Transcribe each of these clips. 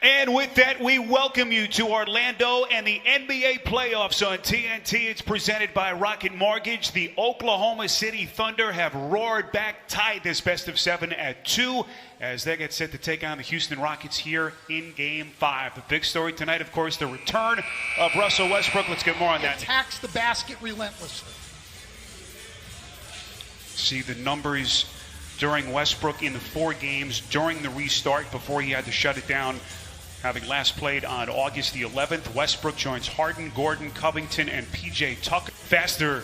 And with that, we welcome you to Orlando and the NBA playoffs on TNT. It's presented by Rocket Mortgage. The Oklahoma City Thunder have roared back, tied this best of 7 at 2 as they get set to take on the Houston Rockets here in Game 5. The big story tonight, of course, the return of Russell Westbrook. Let's get more on that. Attacks the basket relentlessly. See the numbers during Westbrook in the 4 games during the restart before he had to shut it down. Having last played on August the 11th, Westbrook joins Harden, Gordon, Covington, and P.J. Tucker. Faster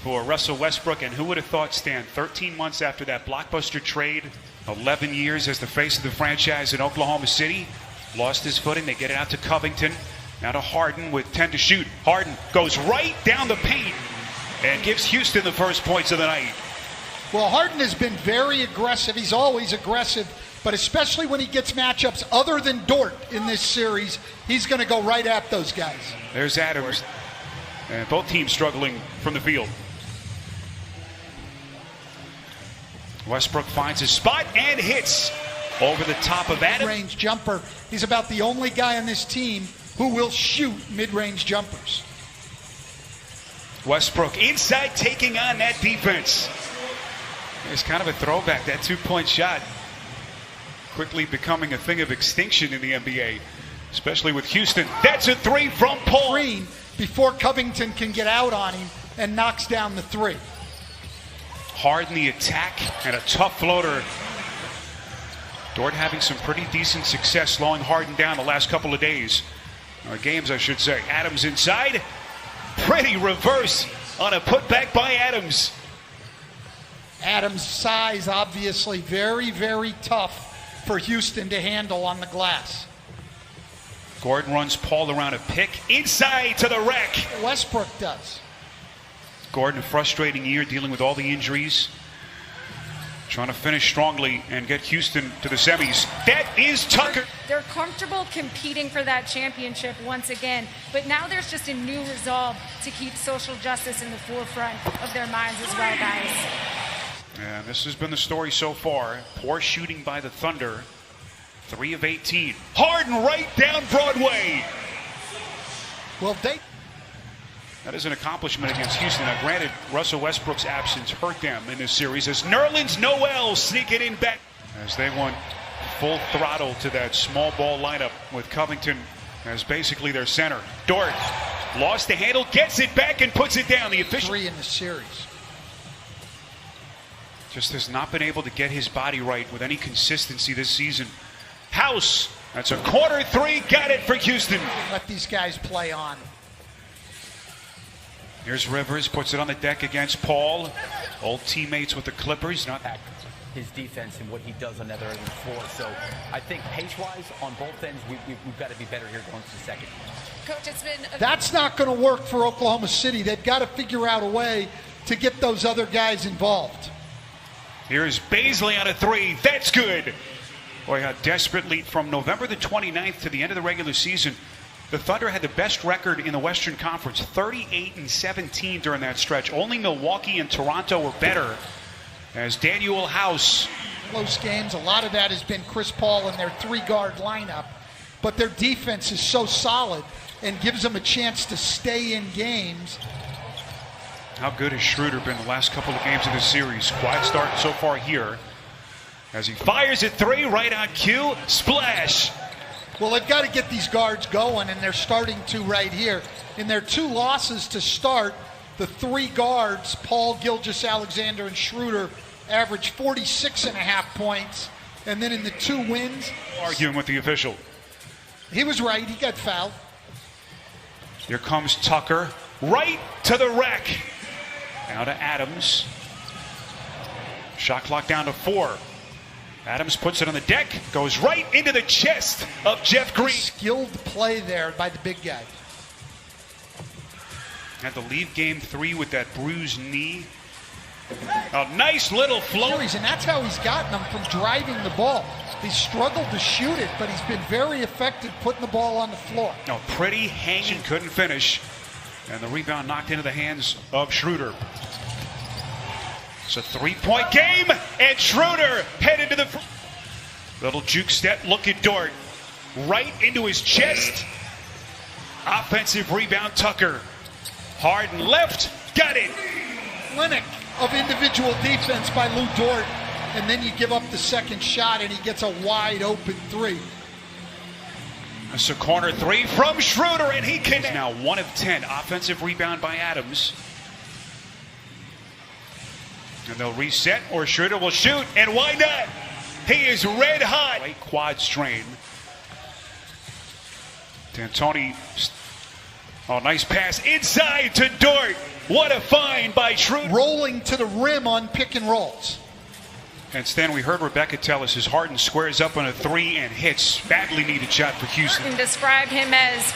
for Russell Westbrook, and who would have thought, Stan, 13 months after that blockbuster trade, 11 years as the face of the franchise in Oklahoma City, lost his footing. They get it out to Covington, now to Harden with 10 to shoot. Harden goes right down the paint and gives Houston the first points of the night. Well, Harden has been very aggressive. He's always aggressive. But especially when he gets matchups other than Dort in this series, he's going to go right at those guys. There's Adams. And both teams struggling from the field. Westbrook finds his spot and hits over the top of Adams. Mid-range jumper. He's about the only guy on this team who will shoot mid-range jumpers. Westbrook inside taking on that defense. It's kind of a throwback, that two-point shot. Quickly becoming a thing of extinction in the NBA, especially with Houston. That's a 3 from Paul. Green before Covington can get out on him and knocks down the 3. Harden the attack and a tough floater. Dort having some pretty decent success slowing Harden down the last couple of days. Or games, I should say. Adams inside. Pretty reverse on a putback by Adams. Adams' size obviously very, very tough for Houston to handle on the glass. Gordon runs Paul around a pick. Inside to the rack. Westbrook does. Gordon, a frustrating year dealing with all the injuries. Trying to finish strongly and get Houston to the semis. That is Tucker. They're comfortable competing for that championship once again, but now there's just a new resolve to keep social justice in the forefront of their minds as well, guys. And this has been the story so far. Poor shooting by the Thunder. 3 of 18. Harden right down Broadway. Well, that is an accomplishment against Houston. Now, granted, Russell Westbrook's absence hurt them in this series as Nerlens Noel sneaking in back. As they went full throttle to that small ball lineup with Covington as basically their center. Dort lost the handle, gets it back and puts it down. The official 3 in the series. Just has not been able to get his body right with any consistency this season. House, that's a corner 3, got it for Houston. Let these guys play on. Here's Rivers, puts it on the deck against Paul. Old teammates with the Clippers. Not his defense and what he does on the other end of the floor. So I think pace-wise on both ends, we've got to be better here going to the second. Coach, it's been That's not going to work for Oklahoma City. They've got to figure out a way to get those other guys involved. Here's Baisley on a 3. That's good. Boy, how desperately from November the 29th to the end of the regular season, the Thunder had the best record in the Western Conference, 38-17 during that stretch. Only Milwaukee and Toronto were better. As Daniel House. Close games. A lot of that has been Chris Paul and their 3-guard lineup. But their defense is so solid and gives them a chance to stay in games. How good has Schroeder been the last couple of games of this series? Quiet start so far here. As he fires at 3, right on cue. Splash. Well, they've got to get these guards going, and they're starting to right here. In their 2 losses to start, the 3 guards, Paul, Gilgeous-Alexander, and Schroeder, averaged 46.5 points. And then in the 2 wins... Arguing with the official. He was right. He got fouled. Here comes Tucker. Right to the rack. Now to Adams. Shot clock down to 4. Adams puts it on the deck, goes right into the chest of Jeff Green. Skilled play there by the big guy. Had to leave game 3 with that bruised knee. A nice little float. And that's how he's gotten them from driving the ball. He's struggled to shoot it, but he's been very effective putting the ball on the floor. No, pretty hanging, couldn't finish. And the rebound knocked into the hands of Schroeder. It's a 3-point game, and Schroeder headed to the... Little juke step, look at Dort. right into his chest. Offensive rebound, Tucker. Harden left, got it. Clinic of individual defense by Lou Dort, and then you give up the second shot and he gets a wide open three. It's a corner three from Schroeder, and he can now 1 of 10. Offensive rebound by Adams. And they'll reset, or Schroeder will shoot, and why not? He is red hot. Right quad strain. D'Antoni, oh, nice pass inside to Dort. What a find by Schroeder. Rolling to the rim on pick and rolls. And Stan, we heard Rebecca tell us as Harden squares up on a three and hits. Badly needed shot for Houston. Harden described him as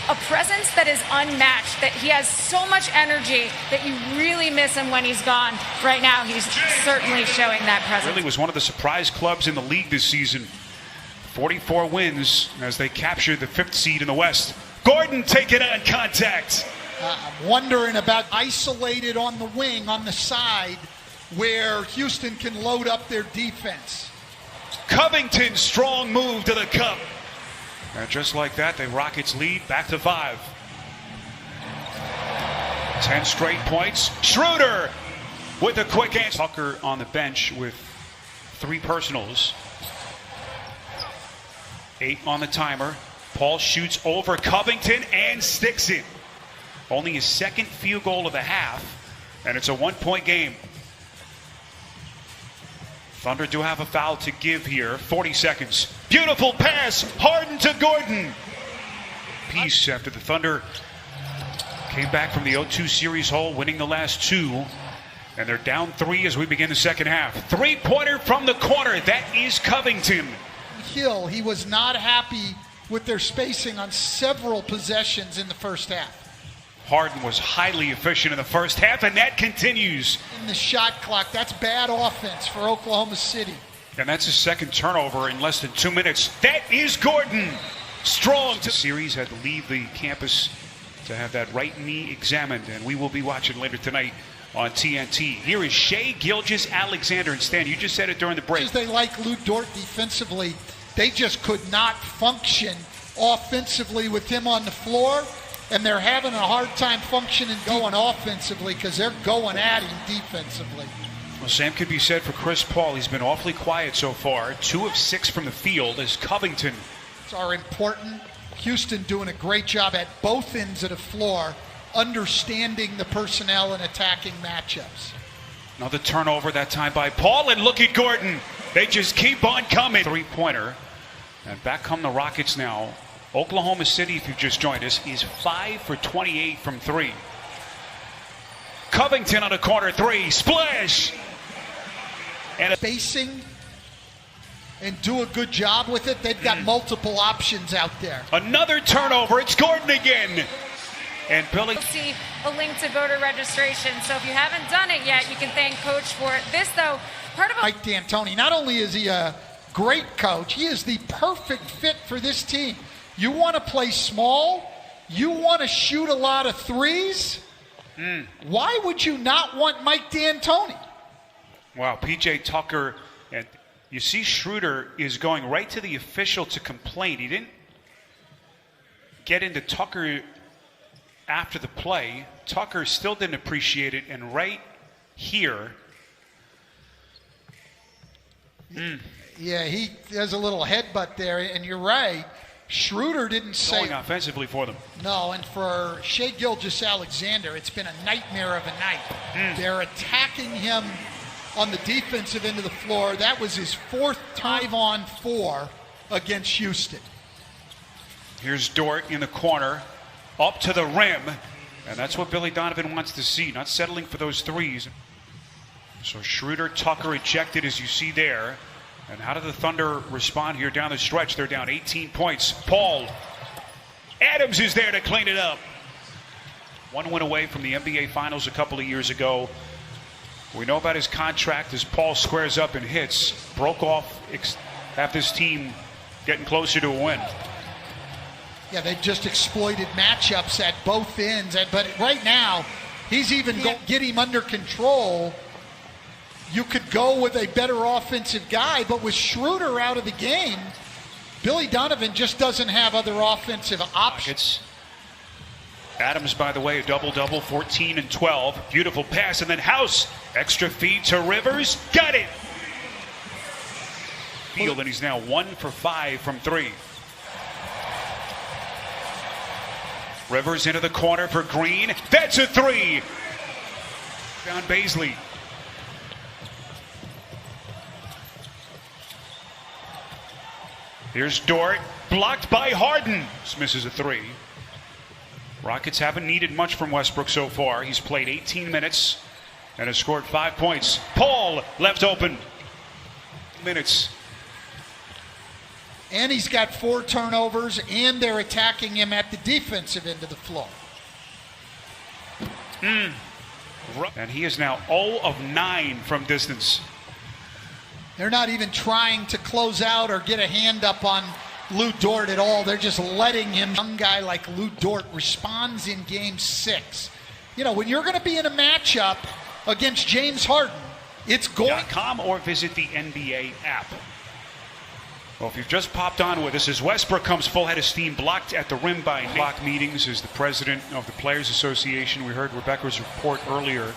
a presence that is unmatched, that he has so much energy that you really miss him when he's gone. Right now, he's certainly showing that presence. Really was one of the surprise clubs in the league this season. 44 wins as they captured the 5th seed in the West. Gordon taking on contact. I'm wondering about isolated on the wing, on the side, where Houston can load up their defense. Covington, strong move to the cup. And just like that, the Rockets lead back to 5. 10 straight points. Schroeder with a quick answer. Tucker on the bench with 3 personals. 8 on the timer. Paul shoots over Covington and sticks it. Only his 2nd field goal of the half, and it's a 1-point game. Thunder do have a foul to give here. 40 seconds. Beautiful pass. Harden to Gordon. Peace after the Thunder came back from the 0-2 series hole, winning the last 2. And they're down 3 as we begin the second half. 3-pointer from the corner. That is Covington. Hill, he was not happy with their spacing on several possessions in the first half. Harden was highly efficient in the first half, and that continues. In the shot clock, that's bad offense for Oklahoma City. And that's his 2nd turnover in less than 2 minutes. That is Gordon. Strong. The series had to leave the campus to have that right knee examined, and we will be watching later tonight on TNT. Here is Shai Gilgeous-Alexander. And Stan, you just said it during the break. As they like Lou Dort defensively, they just could not function offensively with him on the floor. And they're having a hard time functioning going offensively because they're going at him defensively. Well, same could be said for Chris Paul. He's been awfully quiet so far. 2 of 6 from the field as Covington. It's our important. Houston doing a great job at both ends of the floor, understanding the personnel and attacking matchups. Another turnover, that time by Paul, and look at Gordon. They just keep on coming. 3-pointer. And back come the Rockets now. Oklahoma City, if you've just joined us, is 5 for 28 from 3. Covington on a corner 3. Splash! And spacing and do a good job with it. They've got multiple options out there. Another turnover. It's Gordon again. And Billy. You'll see a link to voter registration. So if you haven't done it yet, you can thank Coach for it. This, though, part of Mike D'Antoni, not only is he a great coach, he is the perfect fit for this team. You want to play small? You want to shoot a lot of threes? Why would you not want Mike D'Antoni? Wow, P.J. Tucker, and you see Schroeder is going right to the official to complain. He didn't get into Tucker after the play. Tucker still didn't appreciate it, and right here. Yeah, he has a little headbutt there, and you're right. Schroeder didn't say going offensively for them. No, and for Shai Gilgeous-Alexander, it's been a nightmare of a night. They're attacking him on the defensive end of the floor. That was his 4th time on 4 against Houston. Here's Dort in the corner, up to the rim, and that's what Billy Donovan wants to see, not settling for those threes. So Schroeder, Tucker ejected, as you see there. And how do the Thunder respond here down the stretch? They're down 18 points. Paul. Adams is there to clean it up. 1 win away from the NBA Finals a couple of years ago. We know about his contract as Paul squares up and hits. Broke off after his team getting closer to a win. Yeah, they've just exploited matchups at both ends. But right now, he's even going to get him under control. You could go with a better offensive guy, but with Schroeder out of the game, Billy Donovan just doesn't have other offensive options. Adams, by the way, a double-double, 14 and 12. Beautiful pass, and then House. Extra feed to Rivers. Got it! Field, and he's now 1 for 5 from 3. Rivers into the corner for Green. That's a 3! Down Baisley. Here's Dort. Blocked by Harden. This misses a 3. Rockets haven't needed much from Westbrook so far. He's played 18 minutes and has scored 5 points. Paul left open. Minutes. And he's got 4 turnovers, and they're attacking him at the defensive end of the floor. And he is now 0 of 9 from distance. They're not even trying to close out or get a hand up on Lou Dort at all. They're just letting him. Young guy like Lou Dort responds in game 6. You know, when you're going to be in a matchup against James Harden, it's going. .com or visit the NBA app. Well, if you've just popped on with us, as Westbrook comes full head of steam, blocked at the rim by block meetings as the president of the Players Association. We heard Rebecca's report earlier.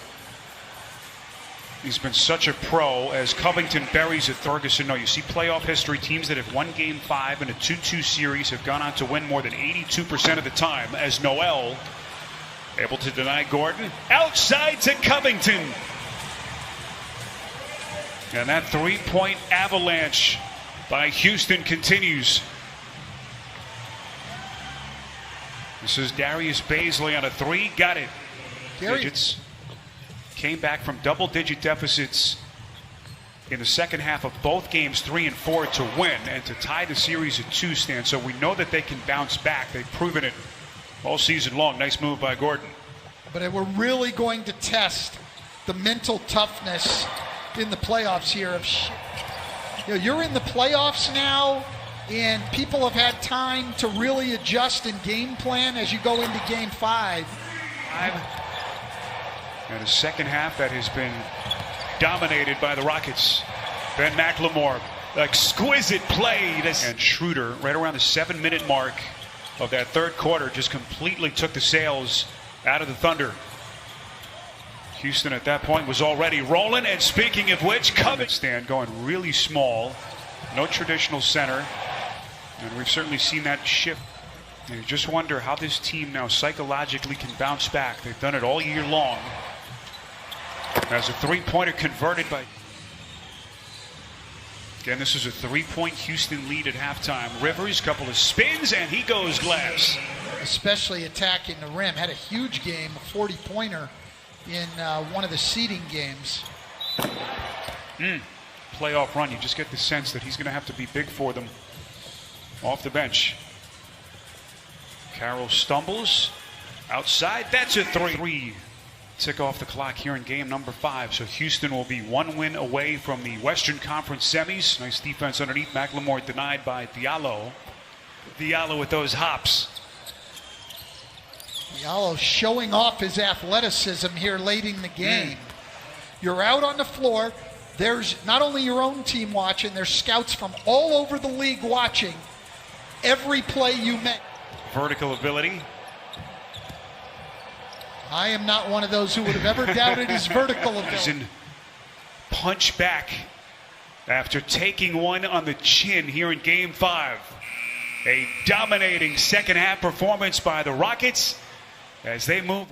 He's been such a pro as Covington buries at Ferguson. No, you see playoff history, teams that have won Game 5 in a 2-2 series have gone on to win more than 82% of the time, as Noel able to deny Gordon. Outside to Covington. And that 3-point avalanche by Houston continues. This is Darius Baisley on a 3. Got it. Digits. Came back from double-digit deficits in the second half of both games 3 and 4 to win and to tie the series at 2, Stan. So we know that they can bounce back. They've proven it all season long. Nice move by Gordon. But we're really going to test the mental toughness in the playoffs here. You're in the playoffs now, and people have had time to really adjust and game plan as you go into Game 5. And a second half that has been dominated by the Rockets. Ben McLemore, exquisite play. And Schroeder, right around the 7-minute mark of that third quarter, just completely took the sails out of the Thunder. Houston at that point was already rolling. And speaking of which, Covington going really small. No traditional center. And we've certainly seen that shift. You just wonder how this team now psychologically can bounce back. They've done it all year long. As a 3-pointer converted by. Again, this is a 3-point Houston lead at halftime. Rivers, couple of spins, and he goes glass. Especially attacking the rim. Had a huge game, a 40-pointer in one of the seeding games. Playoff run. You just get the sense that he's going to have to be big for them off the bench. Carroll stumbles outside. That's a 3. Tick off the clock here in game number 5. So Houston will be 1 win away from the Western Conference semis. Nice defense underneath. McLemore denied by Diallo. Diallo with those hops. Diallo showing off his athleticism here late in the game. You're out on the floor. There's not only your own team watching, there's scouts from all over the league watching every play you make. Vertical ability. I am not one of those who would have ever doubted his vertical ability. Punch back after taking one on the chin here in Game 5. A dominating second half performance by the Rockets as they move.